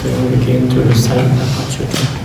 Then begin to recite the Sutra.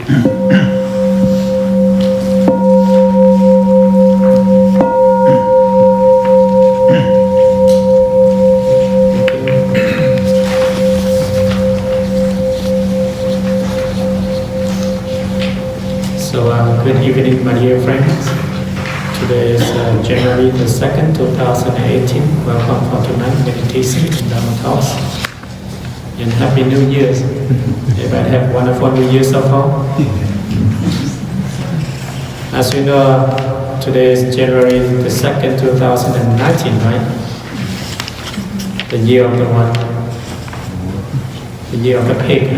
Good evening, my dear friends. Today is January the 2nd, 2018. Welcome for tonight's meditation in Dharma House. And Happy New Year. Everybody have wonderful New Year so far. As you know, today is January the 2nd, 2019, right? The year of the one. The year of the pig.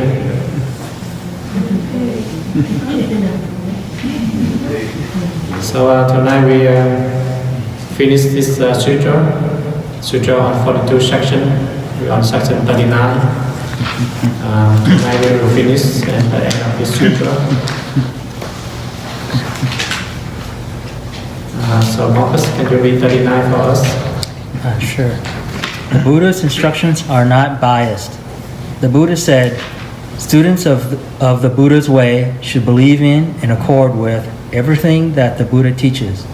So tonight we finish this Sutra on 42 section. We're on section 39. Tonight we will finish at the end of this Sutra. So Marcus, can you read 39 for us? Sure. The Buddha's instructions are not biased. The Buddha said, students of the Buddha's way should believe in and accord with everything that the Buddha teaches.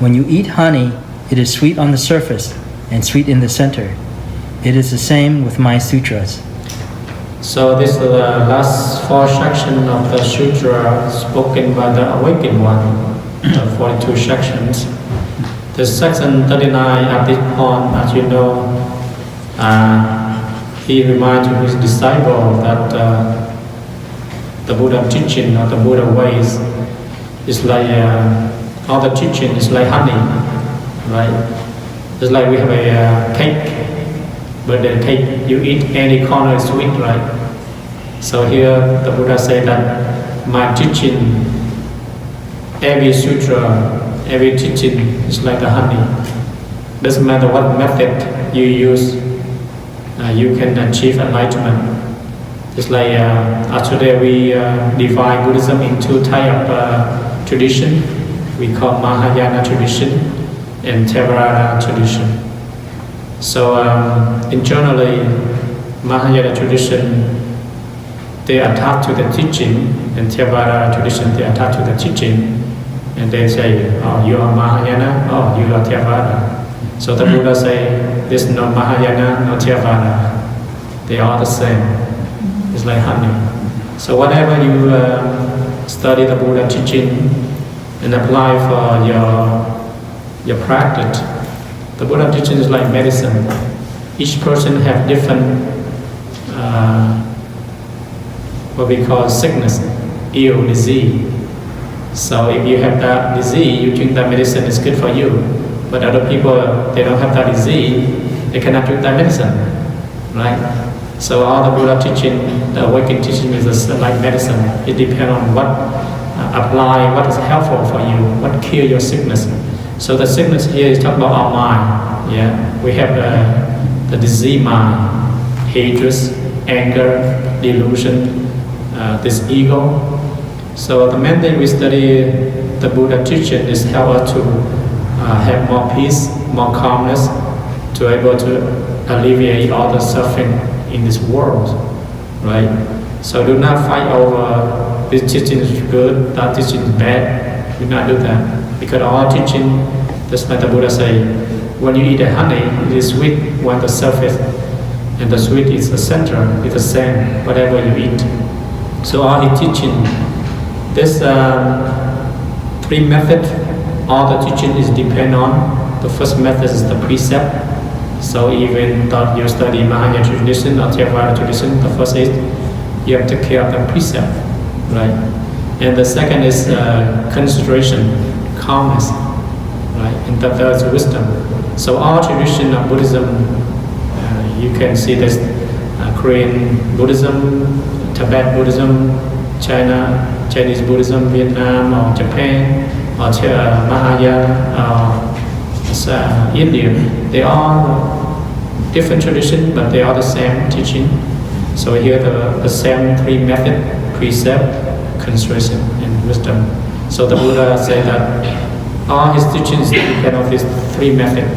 When you eat honey, it is sweet on the surface and sweet in the center. It is the same with my sutras. So this is the last four sections of the sutra spoken by the awakened one, the 42 sections. The section 39 at this point, as you know, he reminds his disciple that the Buddha teaching or the Buddha ways is like all the teaching is like honey, right? It's like we have a cake, but the cake you eat any corner is sweet, right? So here the Buddha said that my teaching, every sutra, every teaching is like the honey. Doesn't matter what method you use, you can achieve enlightenment. It's like today we divide Buddhism in two types of tradition. We call Mahayana tradition and Theravada tradition. So internally, Mahayana tradition, they attach to the teaching, and Theravada tradition, they attach to the teaching, and they say, oh, you are Mahayana, oh, you are Theravada. So the Buddha say, there's no Mahayana, no Theravada. They are the same. It's like honey. So whatever you study the Buddha teaching and apply for your practice, the Buddha teaching is like medicine. Each person have different what we call sickness, ill, disease. So if you have that disease, you think that medicine is good for you. But other people, they don't have that disease, they cannot drink that medicine, right? So all the Buddha teaching, the awakened teaching is like medicine. It depends on what apply, what is helpful for you, what cure your sickness. So the sickness here is talking about our mind. Yeah, we have the disease mind, hatred, anger, delusion, this ego. So the main thing we study the Buddha teaching is help us to have more peace, more calmness, to able to alleviate all the suffering in this world, right? So do not fight over this teaching is good, that teaching is bad. Do not do that, because all teaching, just like the Buddha say, when you eat the honey, it is sweet when the surface, and the sweet is the center. It's the same, whatever you eat. So all his teaching, this three methods, all the teaching is depend on. The first method is the precept. So even though you study Mahayana tradition or Theravada tradition, the first is you have to take care of the precept, right? And the second is concentration, calmness, right? And the third is wisdom. So all tradition of Buddhism, you can see this Korean Buddhism, Tibet Buddhism, Chinese Buddhism, Vietnam or Japan, or Mahayana, India. They are different tradition, but they are the same teaching. So here the same three method, precept, concentration, and wisdom. So the Buddha said that all his teachings depend on these three methods.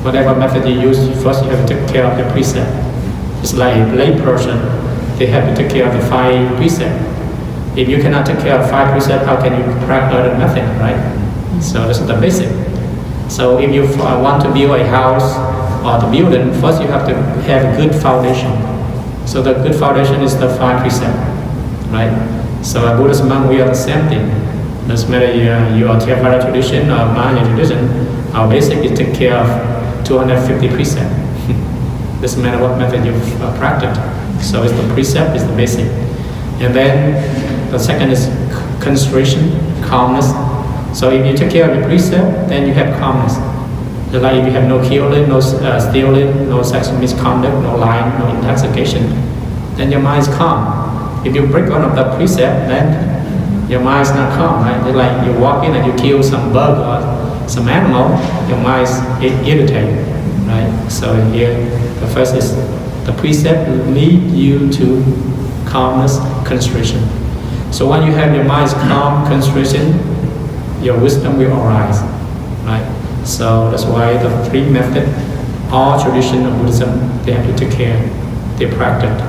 Whatever method you use, first you have to take care of the precept. It's like a lay person, they have to take care of the 5 precepts. If you cannot take care of 5 precepts, how can you practice other method, right? So this is the basic. So if you want to build a house or the building, first you have to have a good foundation. So the good foundation is the 5 precepts, right? So a Buddhist monk, we are the same thing. Doesn't matter you are Theravada tradition or Mahayana tradition, our basic is take care of 250 precepts. Doesn't matter what method you practice. So it's the precept, is the basic. And then the second is concentration, calmness. So if you take care of the precept, then you have calmness. Just like if you have no killing, no stealing, no sexual misconduct, no lying, no intoxication, then your mind is calm. If you break one of the precept, then your mind is not calm, right? Just like you walk in and you kill some bug or some animal, your mind is irritated, right? So here, the first is the precept lead you to calmness, concentration. So when you have your mind's calm, concentration, your wisdom will arise, right? So that's why the 3 methods, all tradition of Buddhism, they have to take care, they practice.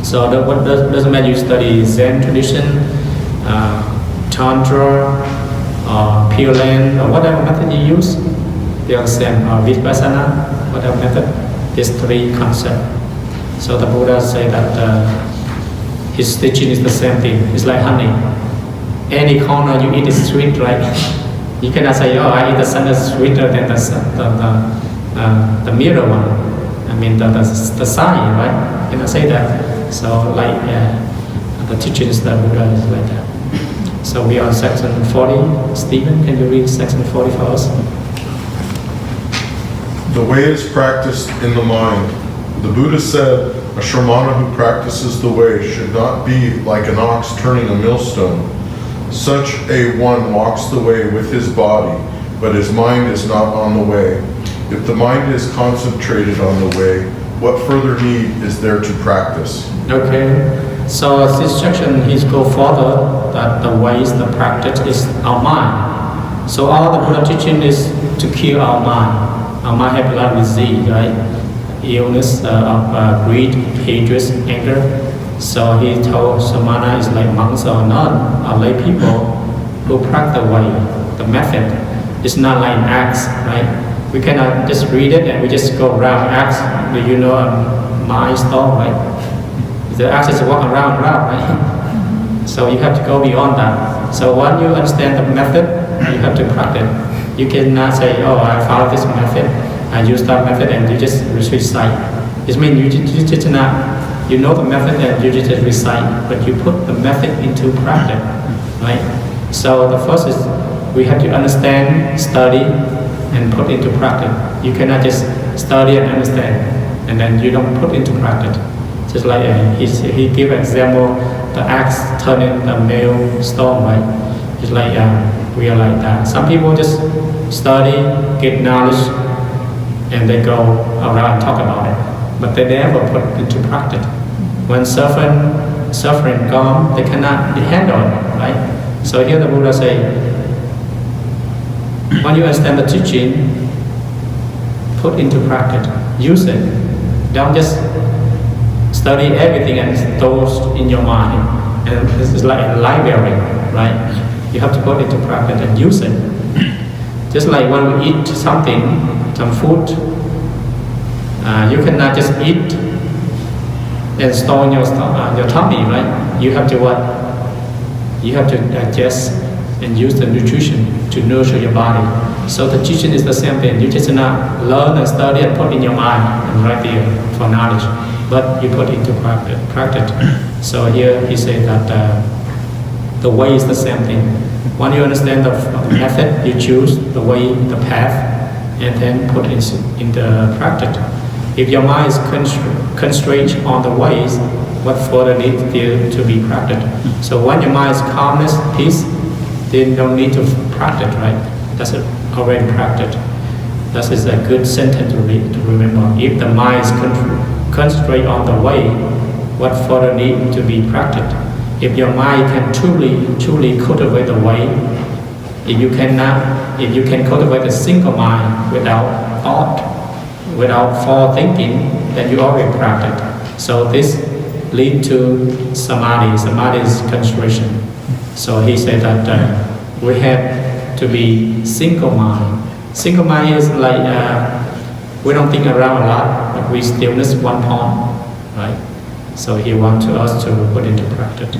So what doesn't matter you study Zen tradition, Tantra, Pure Land, or whatever method you use, they are the same. Vipassana, whatever method, these 3 concepts. So the Buddha say that his teaching is the same thing. It's like honey. Any corner you eat is sweet, right? You cannot say, oh, I eat the sun is sweeter than the mirror one. I mean the sign, right? You cannot say that. So like the teachings that Buddha is like that. So we are on section 40. Stephen, can you read section 40 for us? The way is practiced in the mind. The Buddha said, a Shramana who practices the way should not be like an ox turning a millstone. Such a one walks the way with his body, but his mind is not on the way. If the mind is concentrated on the way, what further need is there to practice? Okay, so this section he's go further that the ways, the practice is our mind. So all the Buddha teaching is to kill our mind. Our mind have a lot of disease, right? Illness of greed, hatred, anger. So he told Samana is like monks or nun or lay people who practice the way, the method. It's not like acts, right? We cannot just read it and we just go around acts. Do you know mind storm, right? The acts is walk around, right? So you have to go beyond that. So when you understand the method, you have to practice. You cannot say, oh, I follow this method, I use that method, and you just recite. It means you just not, you know the method and you just recite, but you put the method into practice, right? So the first is we have to understand, study, and put into practice. You cannot just study and understand, and then you don't put into practice. Just like he gave an example, the axe turning the mill stone, right? It's like we are like that. Some people just study, get knowledge, and they go around and talk about it, but they never put into practice. When suffering gone, they cannot handle it, right? So here the Buddha say, when you understand the teaching, put into practice, use it. Don't just study everything and store in your mind. And this is like a library, right? You have to put it into practice and use it. Just like when we eat something, some food, you cannot just eat and store in your tummy, right? You have to what? You have to digest and use the nutrition to nurture your body. So the teaching is the same thing. You just not learn and study and put in your mind and right there for knowledge, but you put into practice. So here he said that the way is the same thing. When you understand the method, you choose the way, the path, and then put it into practice. If your mind is constrained on the ways, what further needs there to be practiced? So when your mind is calmness, peace, then you don't need to practice, right? That's already practiced. That is a good sentence to remember. If the mind is concentrated on the way, what further need to be practiced? If your mind can truly cultivate the way, if you can cultivate a single mind without thought, without forethinking, then you already practice. So this lead to samadhi. Samadhi is concentration. So he said that we have to be single mind. Single mind is like we don't think around a lot, but we stillness one point, right? So he wants us to put into practice.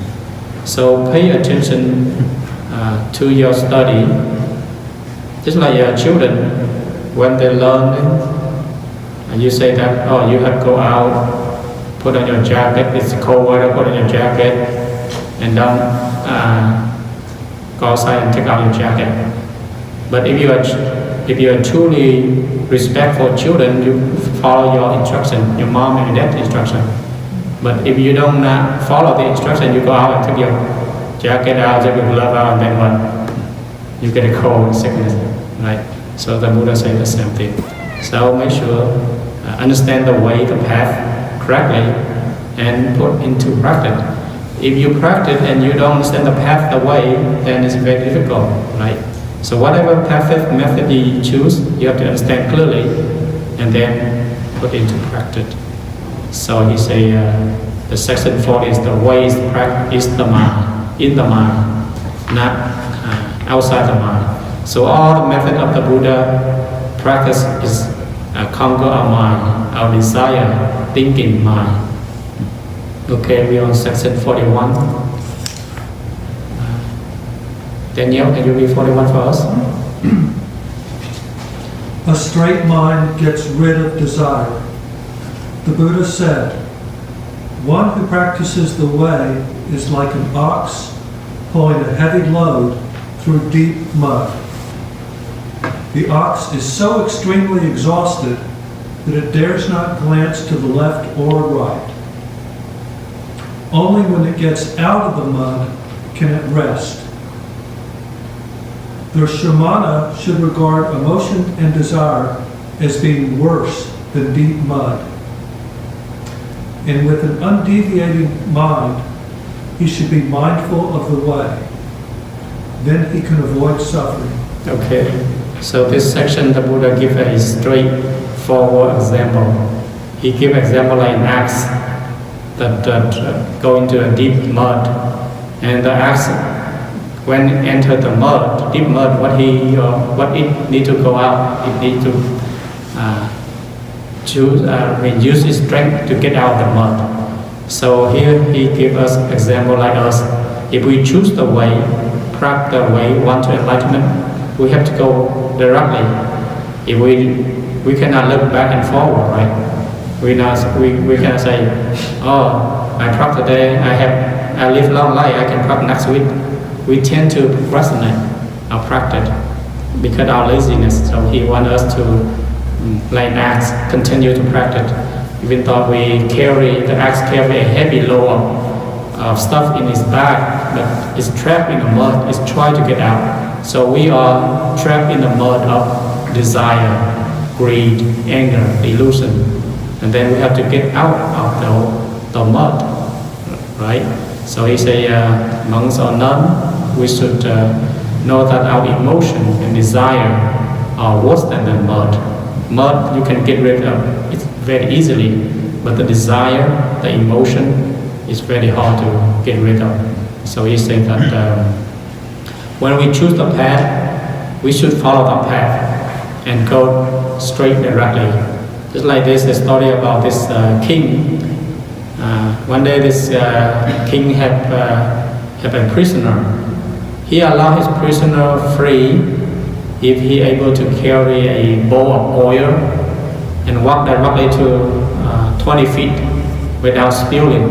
So pay attention to your study. Just like children, when they learn, you say that, oh, you have to go out, put on your jacket, it's cold weather, put on your jacket, and don't go outside and take out your jacket. But if you are truly respectful children, you follow your instruction, your mom and dad instruction. But if you don't follow the instruction, you go out and take your jacket out, take your glove out, and then what? You get a cold, sickness, right? So the Buddha said the same thing. So make sure understand the way, the path correctly, and put into practice. If you practice and you don't understand the path, the way, then it's very difficult, right? So whatever method you choose, you have to understand clearly, and then put into practice. So he say the section 4 is the way is the mind, in the mind, not outside the mind. So all the method of the Buddha practice is conquer our mind, our desire, thinking mind. Okay, we are on section 41. Daniel, can you read 41 for us? A straight mind gets rid of desire. The Buddha said, one who practices the way is like an ox pulling a heavy load through deep mud. The ox is so extremely exhausted that it dares not glance to the left or right. Only when it gets out of the mud can it rest. The Shramana should regard emotion and desire as being worse than deep mud. And with an undeviating mind, he should be mindful of the way. Then he can avoid suffering. Okay, so this section the Buddha gives a straightforward example. He gives example like an axe that go into a deep mud, and the axe when it enter the mud, deep mud, what it need to go out, it need to use its strength to get out of the mud. So here he gives us example like us. If we choose the way, practice the way, want to enlightenment, we have to go directly. If we cannot look back and forward, right? We cannot say, oh, I practice today, I live long life, I can practice next week. We tend to procrastinate our practice because of our laziness. So he wants us to, like an axe, continue to practice. Even though the axe carry a heavy load of stuff in its back, but it's trapped in the mud, it's trying to get out. So we are trapped in the mud of desire, greed, anger, illusion. And then we have to get out of the mud, right? So he say, monks or nuns, we should know that our emotion and desire are worse than the mud. Mud you can get rid of it very easily, but the desire, the emotion is very hard to get rid of. So he said that when we choose the path, we should follow the path and go straight directly. Just like this, the story about this king. One day this king had a prisoner. He allowed his prisoner free if he able to carry a bowl of oil and walk directly to 20 feet without spilling.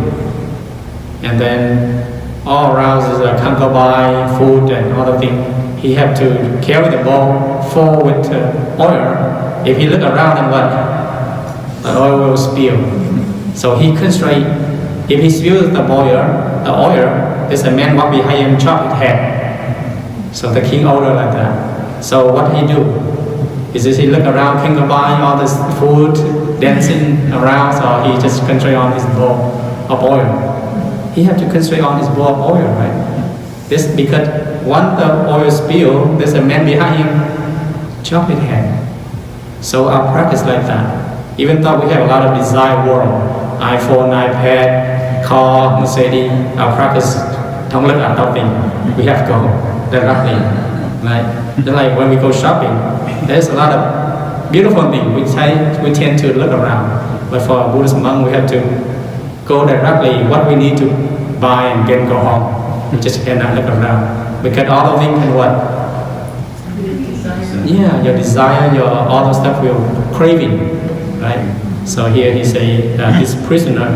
And then all around is a concubine, food and other things. He had to carry the bowl full with oil. If he look around and what? The oil will spill. So he concentrate. If he spills the oil, there's a man walk behind him, chop his head. So the king ordered like that. So what he do? Is he look around, concubine, all this food dancing around, so he just concentrate on his bowl of oil. He have to concentrate on his bowl of oil, right? This because once the oil spill, there's a man behind him, chop his head. So our practice like that. Even though we have a lot of desire world, iPhone, iPad, car, Mercedes, our practice, don't look at nothing. We have to go directly. Right? Just like when we go shopping, there's a lot of beautiful things we tend to look around. But for a Buddhist monk, we have to go directly what we need to buy and then go home. We just cannot look around. Because all of things can what? Yeah, your desire, your all the stuff you're craving, right? So here he say this prisoner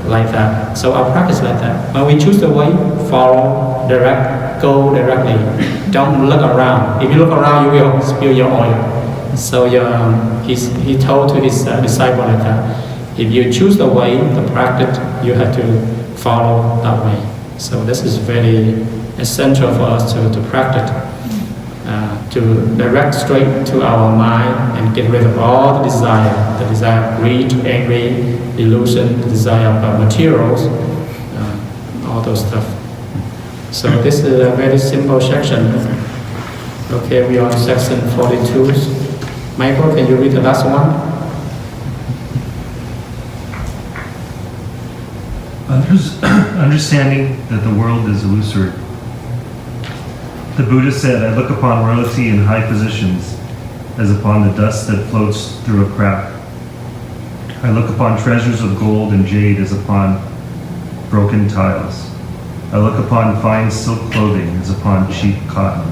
like that. So our practice like that. When we choose the way, follow, direct, go directly. Don't look around. If you look around, you will spill your oil. So he told to his disciple like that. If you choose the way, the practice, you have to follow that way. So this is very essential for us to practice. To direct straight to our mind and get rid of all the desire of greed, envy, illusion, the desire of materials, all those stuff. So this is a very simple section. Okay, we are on section 42. Michael, can you read the last one? Understanding that the world is illusory. The Buddha said, I look upon royalty in high positions as upon the dust that floats through a crack. I look upon treasures of gold and jade as upon broken tiles. I look upon fine silk clothing as upon cheap cotton.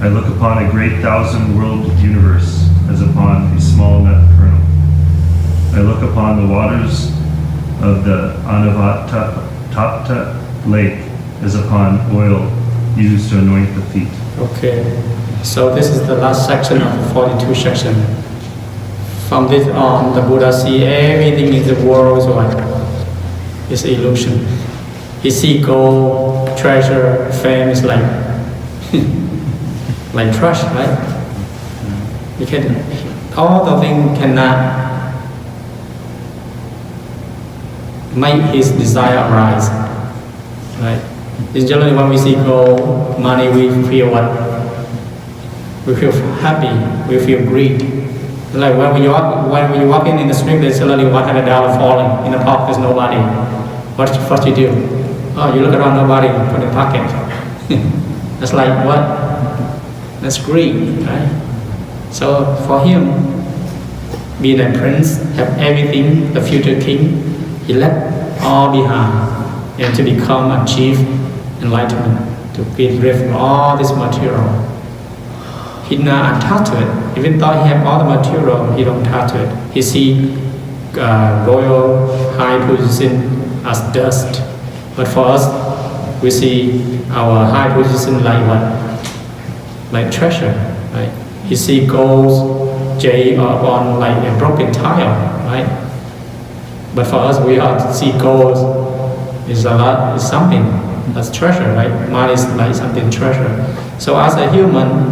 I look upon a great thousand-world universe as upon a small nut kernel. I look upon the waters of the Anavatatta lake as upon oil used to anoint the feet. Okay, so this is the last section of the 42 section. From this on, the Buddha see everything in the world is what? It's illusion. He see gold, treasure, fame is like like trash, right? You can, all the things cannot make his desire arise, right? It's generally when we see gold, money, we feel what? We feel happy, we feel greed. Like when you walk in the street, there's suddenly $100 falling in the pocket, there's nobody. What you do? Oh, you look around, nobody, put in the pocket. That's like what? That's greed, right? So for him, being a prince, have everything, the future king, he left all behind and to become a chief enlightenment, to get rid of all this material. He not attached to it. Even though he have all the material, he don't attach to it. He see royal high position as dust. But for us, we see our high position like what? Like treasure, right? He see gold, jade, or on like a broken tile, right? But for us, we are to see gold is a lot, is something. That's treasure, right? Money is like something treasure. So as a human,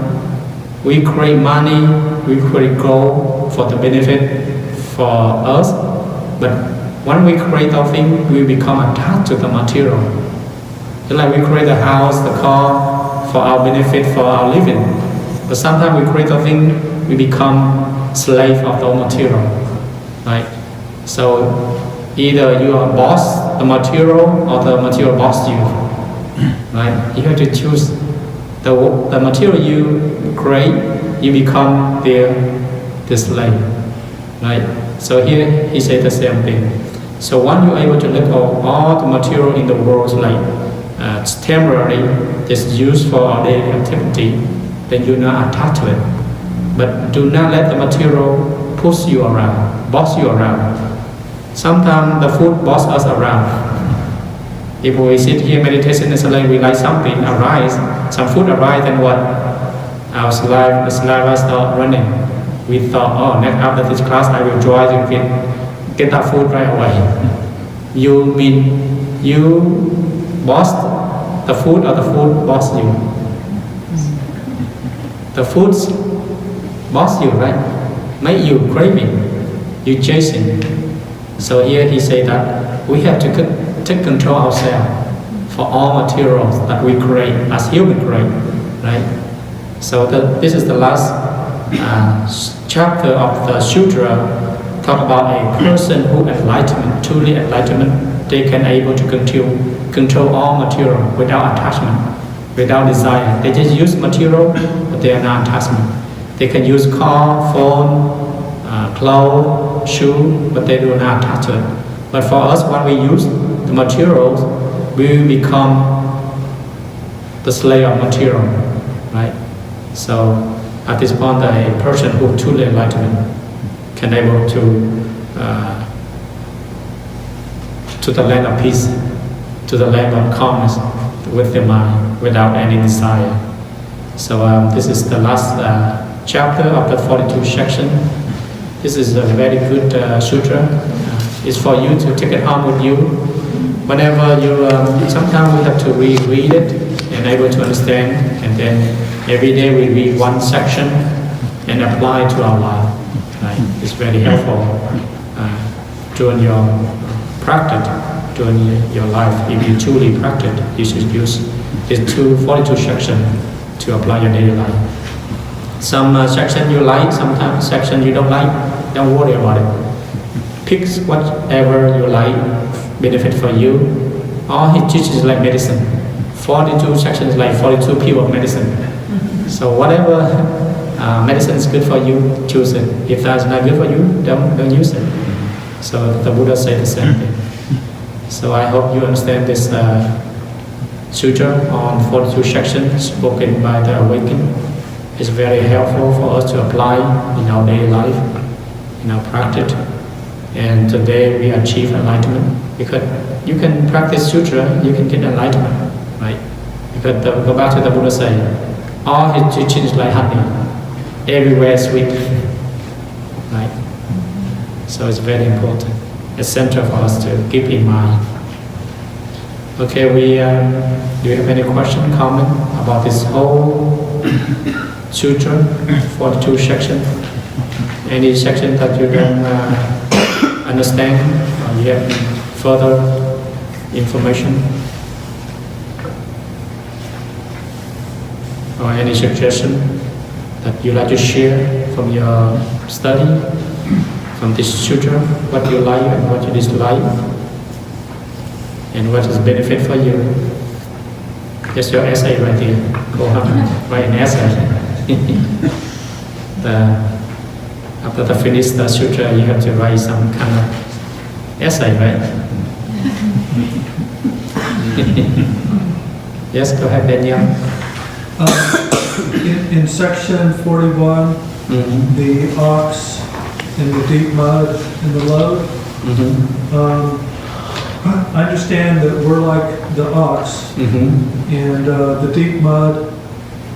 we create money, we create gold for the benefit for us. But when we create our thing, we become attached to the material. It's like we create a house, the car for our benefit, for our living. But sometimes we create a thing, we become slave of the material, right? So either you are boss the material or the material boss you. Right? You have to choose the material you create, you become the slave. Right? So here he said the same thing. So when you're able to let go of all the material in the world, like it's temporary, it's used for our daily activity, then you're not attached to it. But do not let the material push you around, boss you around. Sometimes the food boss us around. If we sit here meditation and suddenly we like something arise, some food arise, then what? Our the saliva start running. We thought, oh, next after this class I will try to get that food right away. You mean you boss the food or the food boss you? The food's boss you, right? Make you craving, you chasing. So here he said that we have to take control ourselves for all materials that we create as human create, right? So this is the last chapter of the Sutra, talk about a person who truly enlightenment, they can able to control all material without attachment, without desire. They just use material, but they are not attachment. They can use car, phone, clothes, shoe, but they do not attach to it. But for us, when we use the materials, we become the slave of material, right? So at this point, a person who truly enlightened can able to the land of peace, to the land of calmness with the mind, without any desire. So this is the last chapter of the 42 section. This is a very good sutra. It's for you to take it home with you. Whenever you, sometimes we have to reread it and able to understand, and then every day we read one section and apply it to our life. Right? It's very helpful during your practice, during your life. If you truly practice, you should use these 42 sections to apply your daily life. Some section you like, sometimes section you don't like, don't worry about it. Pick whatever you like, benefit for you. All he teaches like medicine. 42 sections like 42 pure medicine. So whatever medicine is good for you, choose it. If that's not good for you, don't use it. So the Buddha said the same thing. So I hope you understand this sutra on 42 sections spoken by the awakened. It's very helpful for us to apply in our daily life, in our practice. And today we achieve enlightenment because you can practice sutra, you can get enlightenment, right? Because go back to the Buddha saying, all his teachings like honey, everywhere sweet, right? So it's very important, essential for us to keep in mind. Okay, do you have any question, comment about this whole sutra, 42 section? Any section that you don't understand, or you have further information? Or any suggestion that you like to share from your study, from this sutra, what you like and what you dislike, and what is benefit for you? Just your essay right here. Go on, write an essay. After the finish the sutra, you have to write some kind of essay, right? Yes, go ahead, Daniel. In section 41, the ox in the deep mud and the load, I understand that we're like the ox, and the deep mud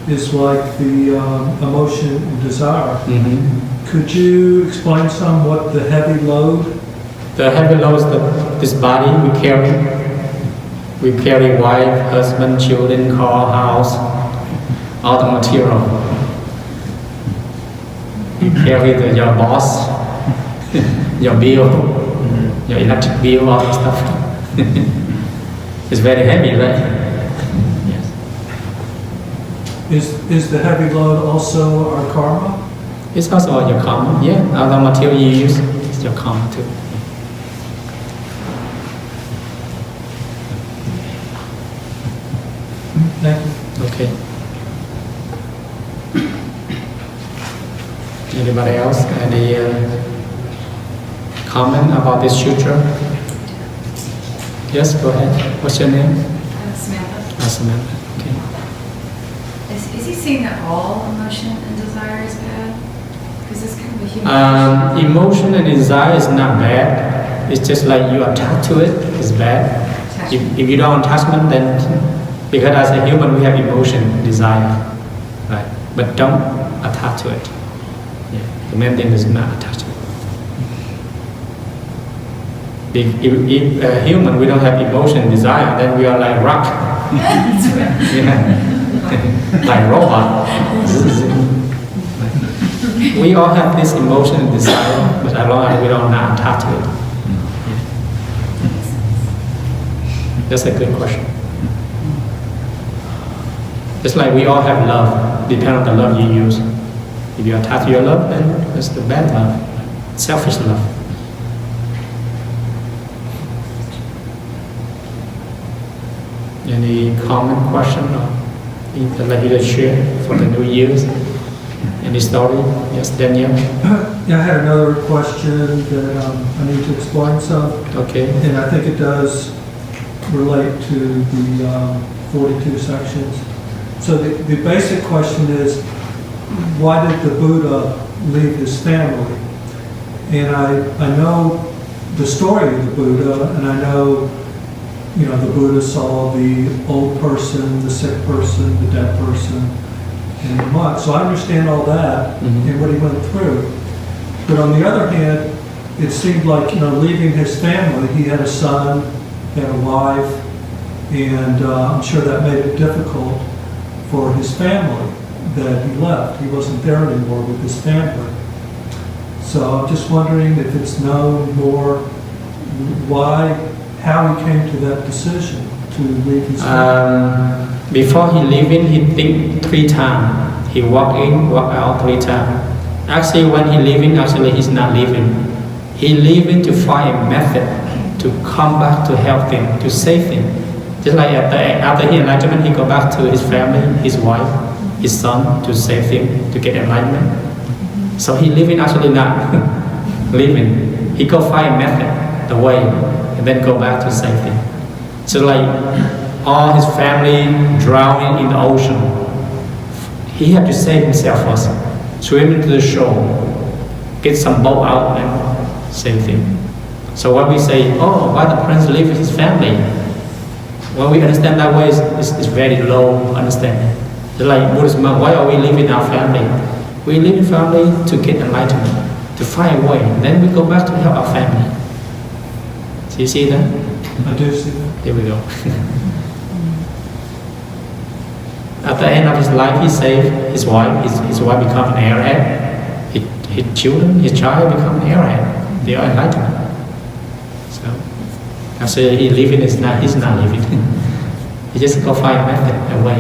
is like the emotion and desire. Could you explain some what the heavy load? The heavy load is this body we carry. We carry wife, husband, children, car, house, all the material. You carry your boss, your bill, your electric bill, all the stuff. It's very heavy, right? Yes. Is the heavy load also our karma? It's also your karma, yeah. All the material you use is your karma too. Thank you. Okay. Anybody else? Any comment about this sutra? Yes, go ahead. What's your name? Samantha. Samantha. Okay. Is he saying that all emotion and desire is bad? Because it's kind of a human emotion and desire is not bad. It's just like you attach to it, it's bad. If you don't attachment, then because as a human we have emotion, desire, right? But don't attach to it. Yeah. The main thing is not attach to it. If a human we don't have emotion, desire, then we are like rock. Yeah. Like robot. We all have this emotion and desire, but as long as we don't not attach to it. Yeah. That's a good question. Just like we all have love, depend on the love you use. If you attach to your love, then that's the bad love, selfish love. Any comment, question, or anything like you to share for the New Year's? Any story? Yes, Daniel. Yeah, I had another question that I need to explain some, Okay. and I think it does relate to the 42 sections. So the basic question is, why did the Buddha leave his family? And I know the story of the Buddha, and I know, the Buddha saw the old person, the sick person, the dead person, and the monk. So I understand all that and what he went through. But on the other hand, it seemed like, leaving his family, he had a son, he had a wife, and I'm sure that made it difficult for his family that he left. He wasn't there anymore with his family. So I'm just wondering if it's known more how he came to that decision to leave his family. Before he leaving, he think 3 times. He walk in, walk out 3 times. Actually, when he leaving, he's not leaving. He leaving to find a method to come back to help them, to save them. Just like after his enlightenment, he go back to his family, his wife, his son, to save them, to get enlightenment. So he leaving actually not leaving. He go find a method, the way, and then go back to save them. So like all his family drowning in the ocean, he had to save himself first. Swim into the shore, get some boat out and save them. So when we say, why the prince leave his family? When we understand that way, it's very low understanding. It's like Buddhism, why are we leaving our family? We leave the family to get enlightenment, to find a way. Then we go back to help our family. Do you see that? I do see that. There we go. At the end of his life, he saved his wife. His wife become an airhead. His children, his child become an airhead. They are enlightened. So, actually, he's not living. He just go find a method, a way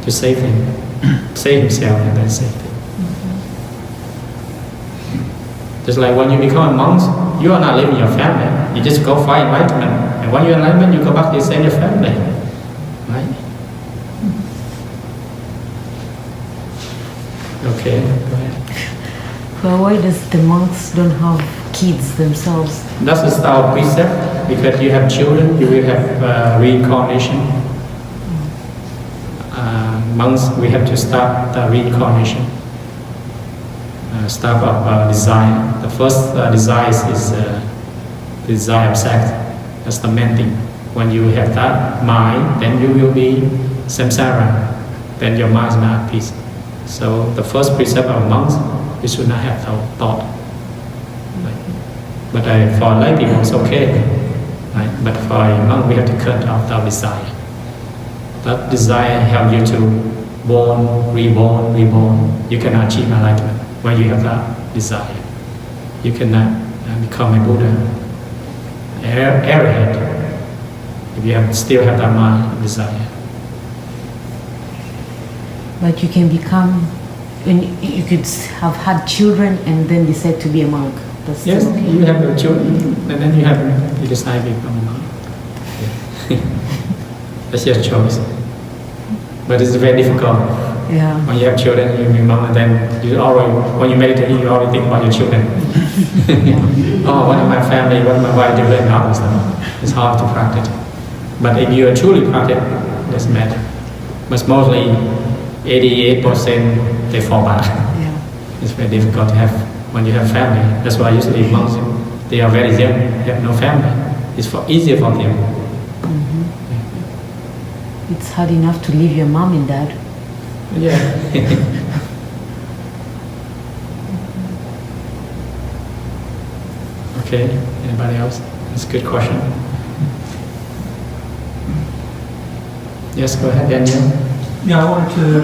to save him, save himself, and then save them. Just like when you become a monk, you are not leaving your family. You just go find enlightenment, and when you're enlightenment, you go back to save your family, right? Okay, go ahead. Well, why does the monks don't have kids themselves? That is our precept, because you have children, you will have reincarnation. Monks, we have to start the reincarnation. Start of desire. The first desire is desire of sex. That's the main thing. When you have that mind, then you will be samsara. Then your mind is not at peace. So the first precept of monks, you should not have thought. But for lay people, it's okay. Right? But for a monk, we have to cut off our desire. That desire helps you to born, reborn. You cannot achieve enlightenment when you have that desire. You cannot become a Buddha, arrogant, if you still have that mind desire. But you can become, you could have had children and then decide to be a monk. That's Yes, still okay. you have your children, and then you decide to become a monk. That's your choice. But it's very difficult. Yeah. When you have children, you be monk, and then when you meditate, you already think about your children. What are my family, what my wife doing, and all this stuff. It's hard to practice. But if you are truly practice, it doesn't matter. But mostly, 88% they fall back. Yeah. It's very difficult to have when you have family. That's why usually monks, they are very young, they have no family. It's easier for them. Mm-hmm. It's hard enough to leave your mom and dad. Yeah. Okay, anybody else? That's a good question. Yes, go ahead, Daniel. Yeah, I wanted to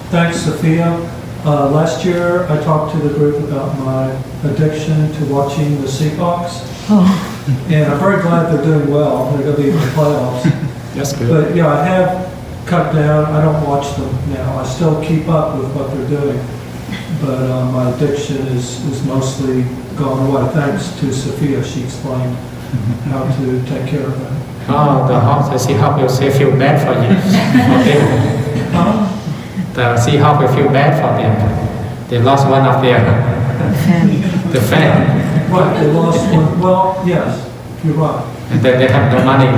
thank Sophia. Last year, I talked to the group about my addiction to watching the Seahawks. Oh. And I'm very glad they're doing well. They're going to be in the playoffs. That's good. But yeah, I have cut down. I don't watch them now. I still keep up with what they're doing. But my addiction is mostly gone away. Thanks to Sophia. She explained how to take care of that. Oh, the hawk, the Seahawk will say feel bad for you. For them. The Seahawk will feel bad for them. They lost one of their the fan. Right, they lost one. Well, yes, you're right. And then they have no money.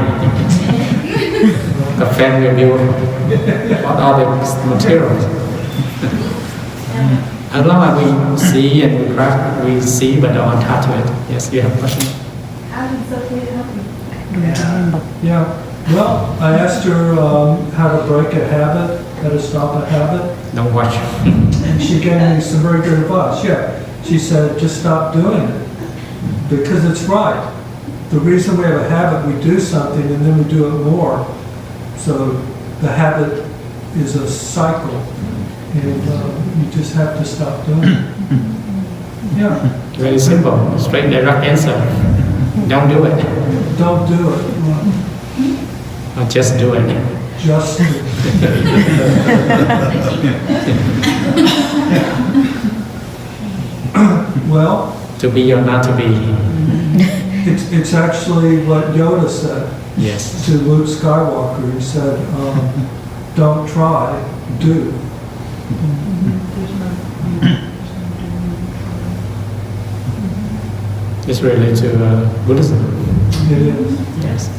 The fan will build all the materials. As long as we see and we craft, we see but don't attach to it. Yes, you have a question? How did Sophia help you? Yeah, well, I asked her how to break a habit, how to stop a habit, Don't watch. and she gave me some very good advice. Yeah, she said, just stop doing it, because it's right. The reason we have a habit, we do something and then we do it more. So the habit is a cycle, and you just have to stop doing it. Yeah, Very simple, straight direct answer. Don't do it. don't do it. Or just do it. Just do it. Well, To be or not to be. it's actually what Yoda said Yes. to Luke Skywalker. He said, don't try, do. It's related to Buddhism. It is. Yes.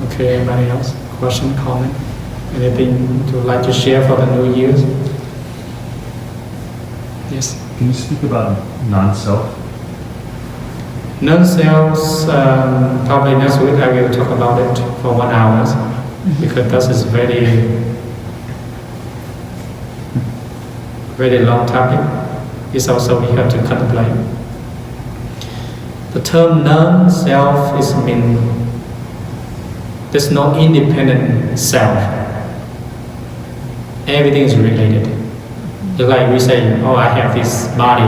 Okay, anybody else? Question, comment? Anything to like to share for the New Year's? Yes. Can you speak about non-self? Non-self, probably next week I will talk about it for 1 hour because this is very long topic. It's also we have to contemplate. The term non-self is mean there's no independent self. Everything is related. Just like we say, oh, I have this body.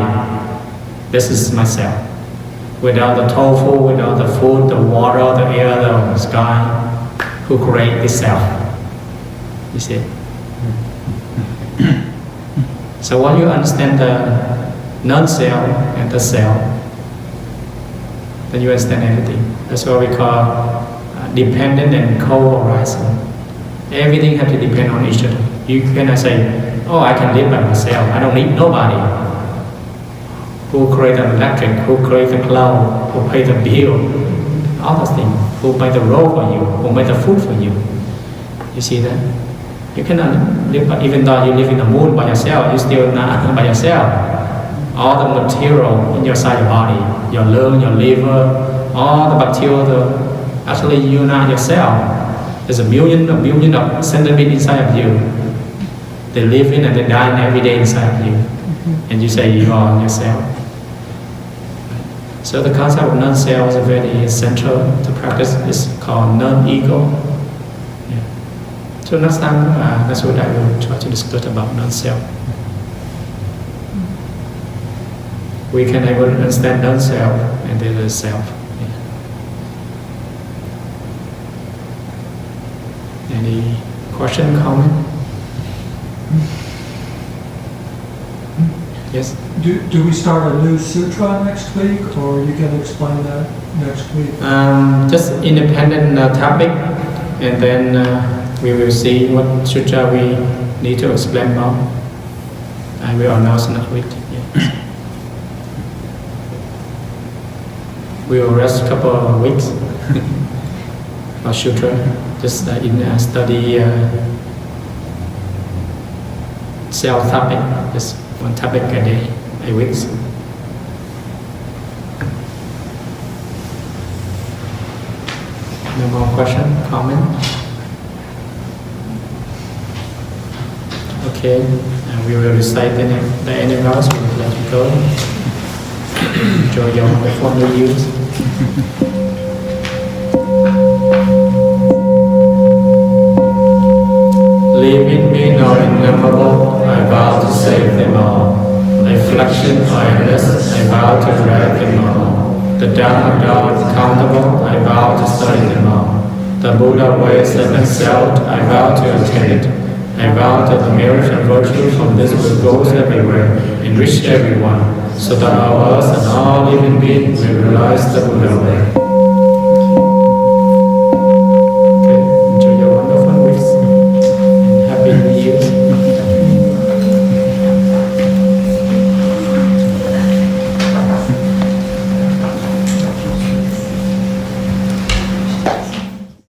This is myself. Without the tofu, without the food, the water, the air, the sky, who create this self? You see? So when you understand the non-self and the self, then you understand everything. That's what we call dependent and co-arising. Everything has to depend on each other. You cannot say, oh, I can live by myself. I don't need nobody. Who create the electric? Who create the cloud? Who pay the bill? All those things. Who make the road for you? Who make the food for you? You see that? You cannot live, even though you live in the moon by yourself, you still not by yourself. All the material inside your body, your lung, your liver, all the bacteria, actually you're not yourself. There's a billion of centimeters inside of you. They live in and they die every day inside of you. And you say you are yourself. So the concept of non-self is very central to practice. It's called non-ego. Yeah. So next time, that's what I will try to discuss about non-self. We can able to understand non-self and then the self. Yeah. Any question, comment? Yes? Do we start a new sutra next week, or you can explain that next week? Just independent topic, and then we will see what sutra we need to explain about. I will announce next week. Yeah. We will rest a couple of weeks for sutra, just study self topic, just one topic a day, 8 weeks. No more question, comment? Okay, we will recite the ending verse. We will let you go. Enjoy your wonderful New Year's. Living being or innumerable, I vow to save them all. Affliction or endless, I vow to drag them all. The Dharma God countable, I vow to study them all. The Buddha ways and excelled, I vow to attain it. I vow that the merit and virtue from this will go everywhere, enrich everyone. so that ours and all living beings may realize the Buddha way.